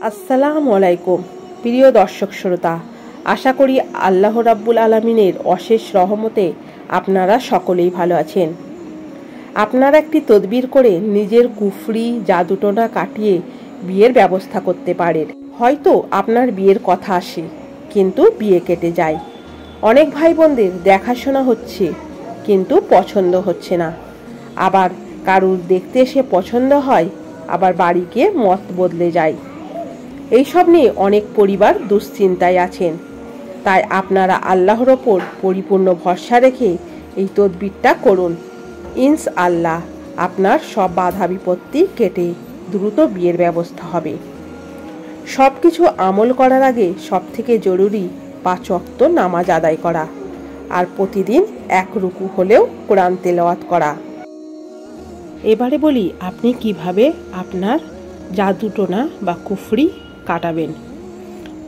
আসসালামু আলাইকুম প্রিয় দর্শক শ্রোতা, আশা করি আল্লাহ রাব্বুল আলামিনের অশেষ রহমতে আপনারা সকলেই ভালো আছেন। আপনারা একটি তদবির করে নিজের কুফরি জাদুটোনা কাটিয়ে বিয়ের ব্যবস্থা করতে পারেন। হয়তো আপনার বিয়ের কথা আসে কিন্তু বিয়ে কেটে যায়। অনেক ভাই বোনদের দেখাশোনা হচ্ছে কিন্তু পছন্দ হচ্ছে না, আবার কারুর দেখতে এসে পছন্দ হয়, আবার বাড়ি গিয়ে মত বদলে যায়। এইসব নিয়ে অনেক পরিবার দুশ্চিন্তায় আছেন। তাই আপনারা আল্লাহর ওপর পরিপূর্ণ ভরসা রেখে এই তদবিরটা করুন। ইনশাআল্লাহ আপনার সব বাধা বিপত্তি কেটে দ্রুত বিয়ের ব্যবস্থা হবে। সব কিছু আমল করার আগে সবথেকে জরুরি 5 ওয়াক্ত নামাজ আদায় করা, আর প্রতিদিন 1 রুকু হলেও কোরআন তেলাওয়াত করা। এবারে বলি আপনি কিভাবে আপনার জাদুটোনা বা কুফরি কাটাবেন।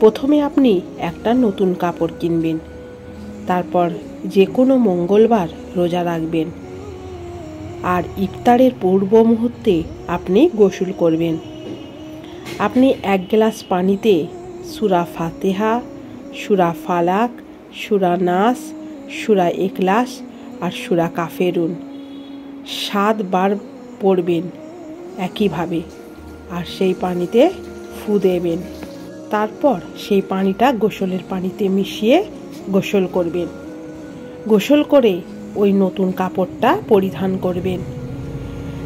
প্রথমে আপনি একটা নতুন কাপড় কিনবেন, তারপর যে কোনো মঙ্গলবার রোজা রাখবেন, আর ইফতারের পূর্ব মুহূর্তে আপনি গোসল করবেন। আপনি 1 গ্লাস পানিতে সূরা ফাতিহা, সূরা ফালাক, সূরা নাস, সূরা ইখলাস আর সূরা কাফেরুন 7 বার পড়বেন একইভাবে, আর সেই পানিতে ফু দেবেন। তারপর সেই পানিটা গোসলের পানিতে মিশিয়ে গোসল করবেন। গোসল করে ওই নতুন কাপড়টা পরিধান করবেন।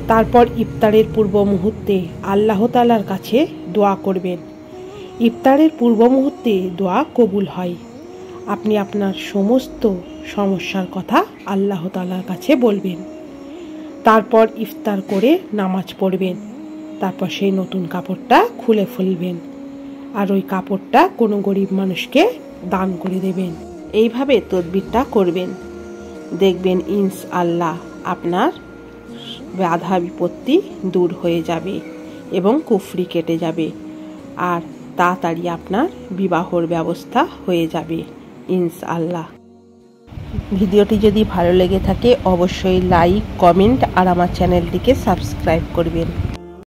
তারপর ইফতারের পূর্ব মুহূর্তে আল্লাহ তাআলার কাছে দোয়া করবেন। ইফতারের পূর্ব মুহূর্তে দোয়া কবুল হয়। আপনি আপনার সমস্ত সমস্যার কথা আল্লাহ তাআলার কাছে বলবেন। তারপর ইফতার করে নামাজ পড়বেন। তারপর সেই নতুন কাপড়টা খুলে ফেলবেন, আর ওই কাপড়টা কোনো গরিব মানুষকে দান করে দেবেন। এইভাবে তদবিরটা করবেন, দেখবেন ইনশাআল্লাহ আপনার বাধা বিপত্তি দূর হয়ে যাবে এবং কুফরি কেটে যাবে, আর তাড়াতাড়ি আপনার বিবাহর ব্যবস্থা হয়ে যাবে ইনশাআল্লাহ। ভিডিওটি যদি ভালো লেগে থাকে অবশ্যই লাইক, কমেন্ট আর আমার চ্যানেলটিকে সাবস্ক্রাইব করবেন।